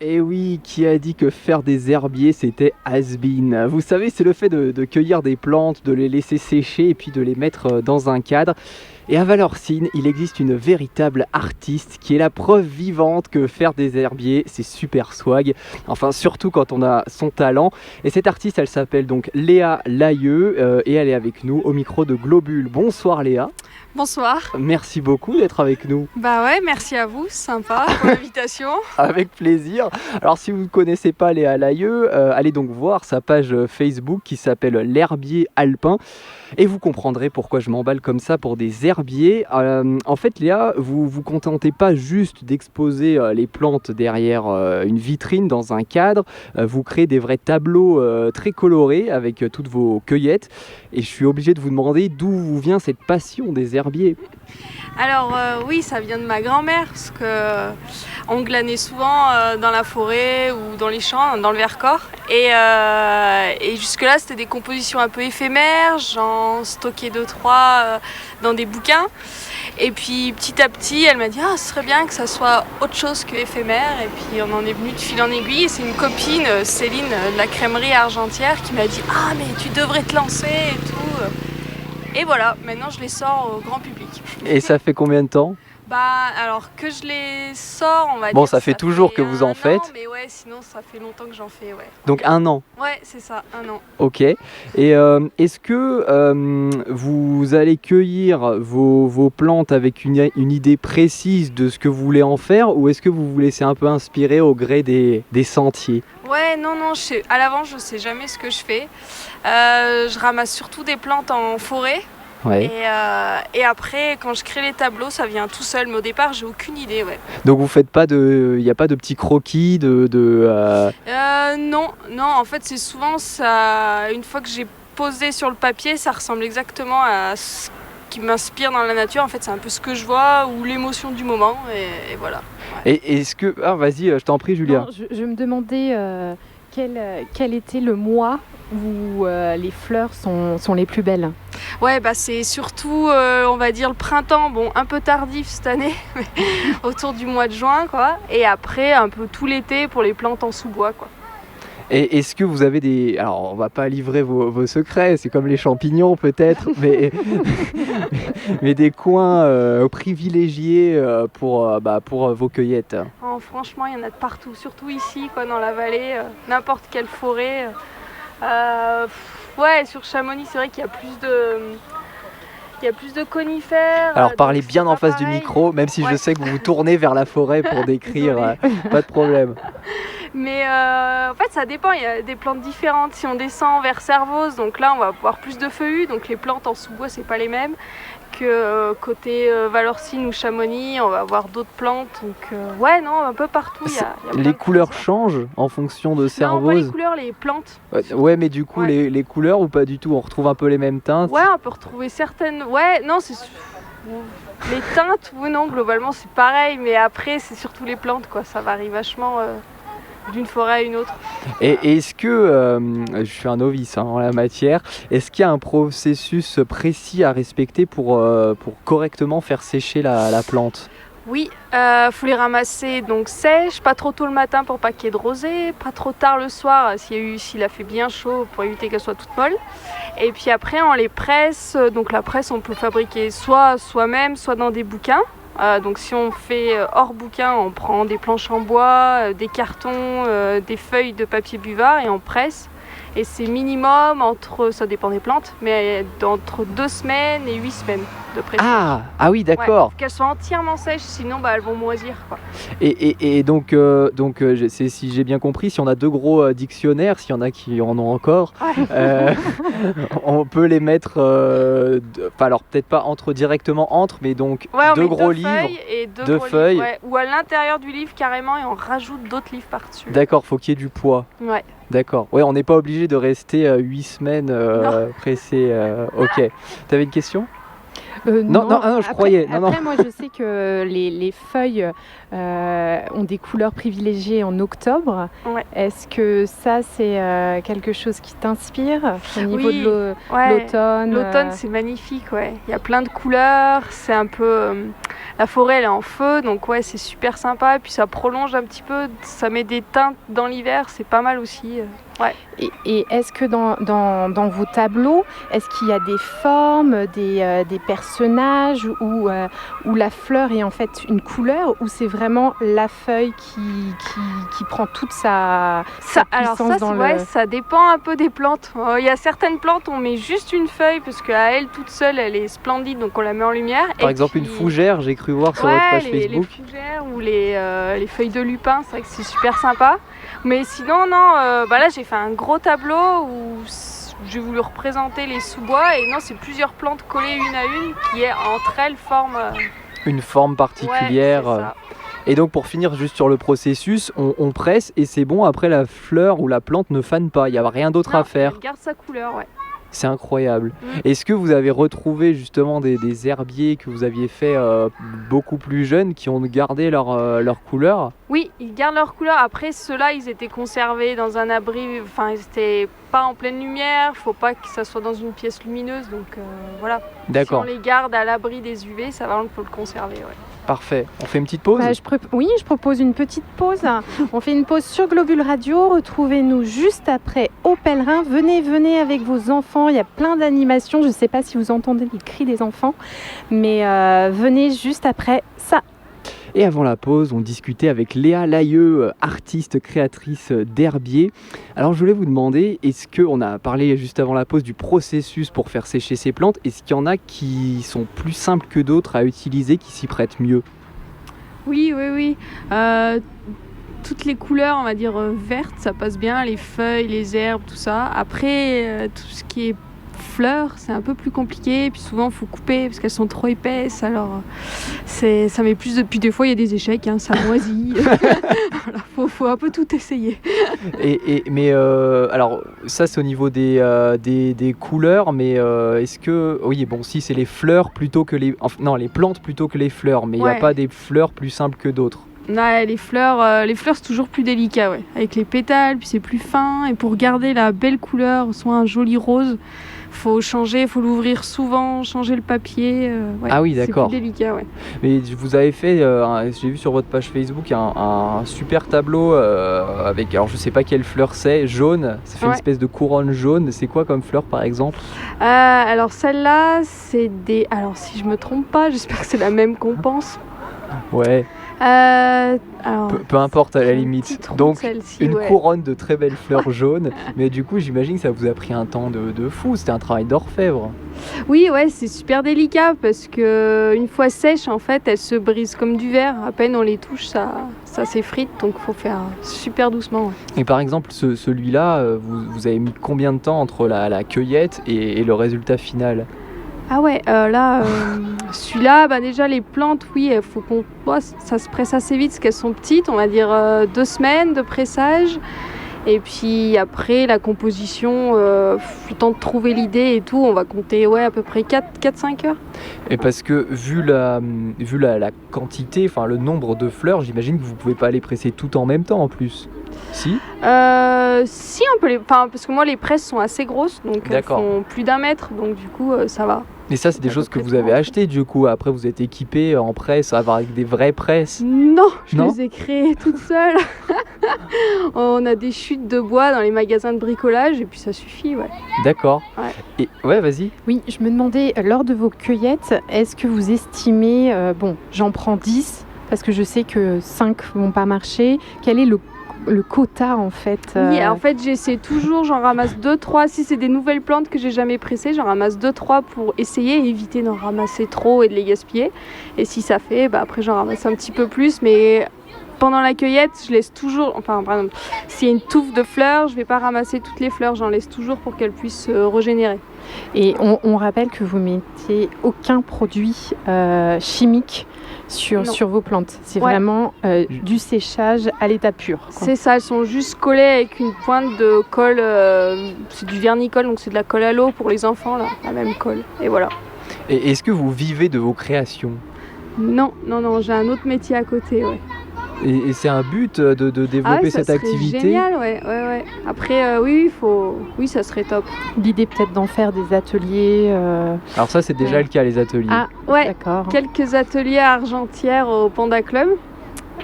Et oui, qui a dit que faire des herbiers c'était has-been? Vous savez, c'est le fait de cueillir des plantes, de les laisser sécher et puis de les mettre dans un cadre. Et à Valorcine, il existe une véritable artiste qui est la preuve vivante que faire des herbiers, c'est super swag. Enfin, surtout quand on a son talent. Et cette artiste, elle s'appelle donc Léa Layeux et elle est avec nous au micro de Globule. Bonsoir Léa. Bonsoir. Merci beaucoup d'être avec nous. Bah ouais, merci à vous, sympa pour l'invitation. Avec plaisir. Alors si vous ne connaissez pas Léa Layeux, allez donc voir sa page Facebook qui s'appelle l'herbier alpin et vous comprendrez pourquoi je m'emballe comme ça pour des herbiers. En fait Léa, vous vous contentez pas juste d'exposer les plantes derrière une vitrine dans un cadre, vous créez des vrais tableaux très colorés avec toutes vos cueillettes et je suis obligé de vous demander d'où vous vient cette passion des herbiers. Alors oui, ça vient de ma grand-mère parce que on glanait souvent dans la forêt ou dans les champs, dans le Vercors. Et jusque-là, c'était des compositions un peu éphémères, j'en stockais 2-3 dans des bouquins. Et puis petit à petit, elle m'a dit « Ah, ce serait bien que ça soit autre chose que éphémère ». Et puis on en est venu de fil en aiguille. Et c'est une copine, Céline, de la crèmerie Argentière, qui m'a dit « Ah, mais tu devrais te lancer et tout ». Et voilà, maintenant je les sors au grand public. Et ça fait combien de temps ? Bah alors que je les sors, on va dire. Bon, ça fait toujours que vous en faites. Mais ouais, sinon ça fait longtemps que j'en fais, ouais. Donc 1 an. Ouais, c'est ça, 1 an. Ok. Et est-ce que vous allez cueillir vos plantes avec une idée précise de ce que vous voulez en faire ou est-ce que vous vous laissez un peu inspirer au gré des sentiers ? Ouais, non, à l'avance, je sais jamais ce que je fais. Je ramasse surtout des plantes en forêt. Ouais. Et après, quand je crée les tableaux, ça vient tout seul. Mais au départ, j'ai aucune idée, ouais. Donc vous faites pas il n'y a pas de petits croquis Non, en fait, c'est souvent ça. Une fois que j'ai posé sur le papier, ça ressemble exactement à ce qui m'inspire dans la nature. En fait, c'est un peu ce que je vois ou l'émotion du moment, et voilà. Ouais. Et est-ce que... Ah, vas-y, je t'en prie, Julia. Non, je me demandais quel était le mois où les fleurs sont les plus belles. Ouais, bah c'est surtout, on va dire, le printemps, bon, un peu tardif cette année, mais autour du mois de juin, quoi. Et après, un peu tout l'été pour les plantes en sous-bois, quoi. Et est-ce que vous avez des... Alors, on va pas livrer vos secrets, c'est comme les champignons peut-être, mais des coins privilégiés pour vos cueillettes. Oh, franchement, il y en a de partout, surtout ici, quoi, dans la vallée, n'importe quelle forêt. Ouais, sur Chamonix, c'est vrai qu'il y a plus de conifères. Alors parlez bien en face pareil. du micro, même si Ouais. je sais que vous vous tournez vers la forêt pour décrire, pas de problème. Mais en fait, ça dépend, il y a des plantes différentes. Si on descend vers Servoz, donc là, on va voir plus de feuillus, donc les plantes en sous-bois, c'est pas les mêmes que côté Valorcine ou Chamonix, on va avoir d'autres plantes. Donc ouais, non, un peu partout, il y a plein Les de couleurs plantes. changent en fonction de Non, pas les Servoz. couleurs, les plantes. Ouais, mais du coup, Ouais. les couleurs ou pas du tout, on retrouve un peu les mêmes teintes. Ouais, on peut retrouver certaines. Ouais, non, c'est. Les teintes, oui, non, globalement, c'est pareil, mais après, c'est surtout les plantes, quoi. Ça varie vachement d'une forêt à une autre. Et est-ce que, je suis un novice en la matière, est-ce qu'il y a un processus précis à respecter pour correctement faire sécher la plante ? Oui, faut les ramasser donc sèches, pas trop tôt le matin pour pas qu'il y ait de rosée, pas trop tard le soir s'il a fait bien chaud pour éviter qu'elles soient toutes molles. Et puis après on les presse, donc la presse on peut fabriquer soit soi-même, soit dans des bouquins. Donc si on fait hors bouquin, on prend des planches en bois, des cartons, des feuilles de papier buvard et on presse. Et c'est minimum ça dépend des plantes, mais entre 2 semaines et 8 semaines de pression. Ah oui, d'accord. Ouais, faut qu'elles soient entièrement sèches, sinon elles vont moisir, quoi. Et donc, si j'ai bien compris, si on a 2 gros dictionnaires, s'il y en a qui en ont encore, on peut les mettre, alors peut-être pas directement entre, mais donc Ouais, on 2 met gros 2 livres. feuilles et 2 2 gros feuilles. livres, ouais, ou à l'intérieur du livre carrément et on rajoute d'autres livres par-dessus. D'accord, faut qu'il y ait du poids. Ouais. D'accord. Ouais, on n'est pas obligé de rester 8 semaines pressé. Ok. T'avais une question ? Non, je croyais. Non. Après, moi, je sais que les feuilles ont des couleurs privilégiées en octobre. Ouais. Est-ce que ça, c'est quelque chose qui t'inspire au niveau Oui, de ouais. l'automne L'automne, c'est magnifique, ouais. Il y a plein de couleurs, c'est un peu... la forêt, elle est en feu, donc ouais, c'est super sympa. Et puis ça prolonge un petit peu, ça met des teintes dans l'hiver, c'est pas mal aussi. Ouais. Et est-ce que dans vos tableaux, est-ce qu'il y a des formes, des personnages où la fleur est en fait une couleur, ou c'est vraiment la feuille qui prend toute sa Alors puissance ça, dans ouais, ça dépend un peu des plantes. Il y a certaines plantes, on met juste une feuille parce qu'à elle toute seule, elle est splendide, donc on la met en lumière. Par exemple, une fougère, j'ai cru voir sur ouais, votre page les Facebook. fougères ou les feuilles de lupin, c'est vrai que c'est super sympa. Mais sinon, non, là j'ai fait un gros tableau où j'ai voulu représenter les sous-bois et non, c'est plusieurs plantes collées une à une qui entre elles forment Une forme particulière. Ouais, c'est ça. Et donc pour finir juste sur le processus, on presse et c'est bon, après la fleur ou la plante ne fane pas, il n'y a rien d'autre à faire. Elle garde sa couleur, ouais. C'est incroyable. Est-ce que vous avez retrouvé justement des herbiers que vous aviez fait beaucoup plus jeunes qui ont gardé leur couleur? Oui, ils gardent leur couleur. Après, ceux-là, ils étaient conservés dans un abri. Enfin, ils n'étaient pas en pleine lumière. Il ne faut pas que ça soit dans une pièce lumineuse. Donc voilà. D'accord. Si on les garde à l'abri des UV, ça va, on peut le conserver. Ouais. Parfait. On fait une petite pause? Oui, je propose une petite pause. On fait une pause sur Globule Radio. Retrouvez-nous juste après au Pèlerin. Venez avec vos enfants. Il y a plein d'animations. Je ne sais pas si vous entendez les cris des enfants, mais venez juste après ça. Et avant la pause, on discutait avec Léa Layeux, artiste créatrice d'herbier. Alors je voulais vous demander, est-ce qu'on a parlé juste avant la pause du processus pour faire sécher ces plantes, est-ce qu'il y en a qui sont plus simples que d'autres à utiliser, qui s'y prêtent mieux? Oui. Toutes les couleurs, on va dire vertes, ça passe bien, les feuilles, les herbes, tout ça. Après, tout ce qui est fleurs, c'est un peu plus compliqué, et puis souvent il faut couper parce qu'elles sont trop épaisses, alors ça met plus de... Puis des fois il y a des échecs, ça moisit. Voilà, faut un peu tout essayer. Mais alors ça c'est au niveau des couleurs, mais est-ce que... Oui, bon, si c'est les fleurs plutôt que les... non, les plantes plutôt que les fleurs, mais il n'y a pas des fleurs plus simples que d'autres? Ouais, les fleurs c'est toujours plus délicat, ouais. Avec les pétales, puis c'est plus fin, et pour garder la belle couleur, soit un joli rose, faut l'ouvrir souvent, changer le papier. Ouais, ah oui, d'accord. C'est plus délicat, ouais. Mais vous avez fait, j'ai vu sur votre page Facebook, un super tableau avec, alors je sais pas quelle fleur c'est, jaune, ça fait une espèce de couronne jaune. C'est quoi comme fleur par exemple? Alors celle-là, c'est des... Alors si je me trompe pas, j'espère que c'est la même qu'on pense. Ouais. Alors, peu importe à la limite. Donc une ouais. couronne de très belles fleurs jaunes. Mais du coup j'imagine que ça vous a pris un temps de fou. C'était un travail d'orfèvre. Oui, ouais, c'est super délicat parce que une fois sèche, en fait, elles se brisent comme du verre. À peine on les touche, ça s'effrite. Donc faut faire super doucement. Ouais. Et par exemple celui-là, vous avez mis combien de temps entre la cueillette et le résultat final? Ah ouais, là, celui-là, déjà les plantes, oui, ça se presse assez vite parce qu'elles sont petites, on va dire 2 semaines de pressage. Et puis après, la composition, le temps de trouver l'idée et tout, on va compter à peu près 4-5 heures. Et parce que vu la quantité, enfin le nombre de fleurs, j'imagine que vous ne pouvez pas les presser toutes en même temps en plus. Si Si, on peut parce que moi les presses sont assez grosses, donc elles font plus d'1 mètre, donc du coup ça va. Mais ça, c'est des choses que vous avez achetées du coup. Après, vous êtes équipé en presse, avec des vraies presses? Non, je les ai créées toutes seules. On a des chutes de bois dans les magasins de bricolage et puis ça suffit, ouais. D'accord. Ouais. Et ouais, vas-y. Oui, je me demandais, lors de vos cueillettes, est-ce que vous estimez, j'en prends 10 parce que je sais que 5 vont pas marcher. Quel est le quota en fait? Oui, en fait j'essaie toujours, j'en ramasse 2-3, si c'est des nouvelles plantes que j'ai jamais pressées, j'en ramasse 2-3 pour essayer et éviter d'en ramasser trop et de les gaspiller. Et si ça fait, après j'en ramasse un petit peu plus, mais pendant la cueillette je laisse toujours, par exemple, s'il y a une touffe de fleurs, je vais pas ramasser toutes les fleurs, j'en laisse toujours pour qu'elles puissent se régénérer. Et on rappelle que vous mettez aucun produit chimique sur vos plantes. C'est vraiment du séchage à l'état pur. C'est ça, elles sont juste collées avec une pointe de colle, c'est du vernicole, donc c'est de la colle à l'eau pour les enfants, là, la même colle. Et voilà. Et est-ce que vous vivez de vos créations? Non, j'ai un autre métier à côté, ouais. Et c'est un but de développer ouais, ça cette serait activité? génial, ouais. Après, oui, ça serait top. L'idée peut-être d'en faire des ateliers. Alors ça, c'est déjà Ouais. le cas, les ateliers. Ah, Ouais, d'accord. quelques ateliers à Argentière au Panda Club.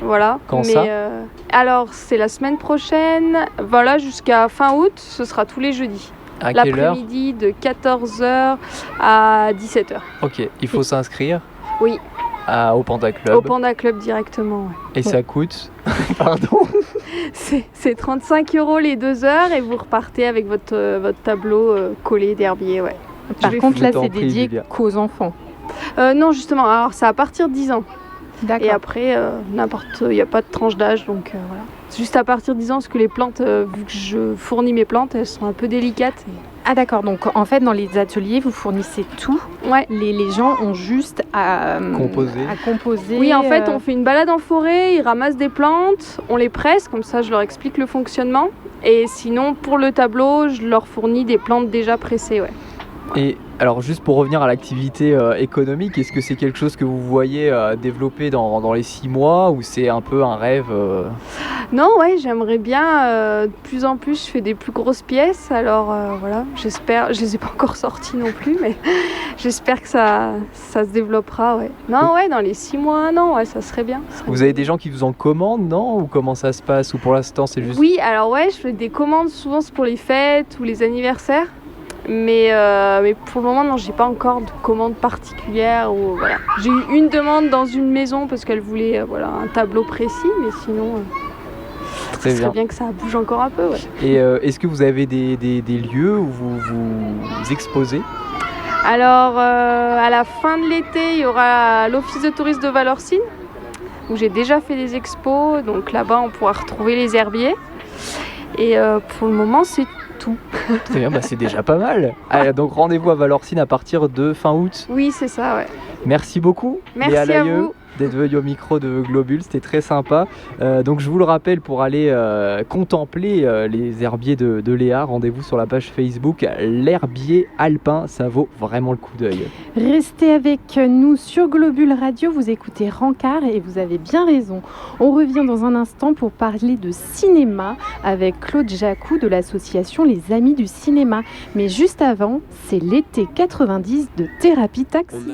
Voilà. Quand ça alors, c'est la semaine prochaine. Voilà, jusqu'à fin août, ce sera tous les jeudis. À quelle heure? L'après-midi de 14h à 17h. Ok, il faut s'inscrire Oui, au Panda Club. au Panda Club directement. Ouais. Et ça coûte pardon? C'est 35 € les 2 heures et vous repartez avec votre tableau collé d'herbier. Ouais. Par Je contre, là, je t'en c'est prie, dédié Julia. qu'aux enfants. Non, justement, alors c'est à partir de 10 ans. D'accord. Et après, il n'y a pas de tranche d'âge, donc voilà. C'est juste à partir de 10 ans, parce que les plantes, vu que je fournis mes plantes, elles sont un peu délicates. Ah d'accord, donc en fait dans les ateliers vous fournissez tout, Ouais. les gens ont juste à composer. Oui, en fait, on fait une balade en forêt, ils ramassent des plantes, on les presse, comme ça je leur explique le fonctionnement. Et sinon, pour le tableau, je leur fournis des plantes déjà pressées, ouais. Et alors juste pour revenir à l'activité économique, est-ce que c'est quelque chose que vous voyez développer dans les 6 mois ou c'est un peu un rêve Non, ouais, j'aimerais bien, de plus en plus, je fais des plus grosses pièces, alors voilà, j'espère, je les ai pas encore sorties non plus, mais j'espère que ça se développera, ouais. Non, ouais, dans les 6 mois, 1 an, ouais, ça serait bien. Vous avez des gens qui vous en commandent, non? Ou comment ça se passe? Ou pour l'instant c'est juste... Oui, alors ouais, je fais des commandes, souvent c'est pour les fêtes ou les anniversaires. Mais pour le moment, non, j'ai pas encore de commande particulière. Voilà. J'ai eu une demande dans une maison parce qu'elle voulait un tableau précis, mais sinon, Très ce serait bien. bien que ça bouge encore un peu. Ouais. Et est-ce que vous avez des lieux où vous exposez? Alors, à la fin de l'été, il y aura l'office de tourisme de Valorcine, où j'ai déjà fait des expos. Donc là-bas, on pourra retrouver les herbiers. Et pour le moment, c'est tout. Très bien, c'est déjà pas mal. Allez, donc rendez-vous à Valorcine à partir de fin août. Oui, c'est ça, ouais. Merci beaucoup, Merci Léa à Layeux, vous. d'être venue au micro de Globule, c'était très sympa. Donc je vous le rappelle, pour aller contempler les herbiers de Léa, rendez-vous sur la page Facebook L'Herbier Alpin, ça vaut vraiment le coup d'œil. Restez avec nous sur Globule Radio, vous écoutez Rancard et vous avez bien raison. On revient dans un instant pour parler de cinéma avec Claude Jacou de l'association Les Amis du Cinéma. Mais juste avant, c'est l'été 90 de Thérapie Taxi.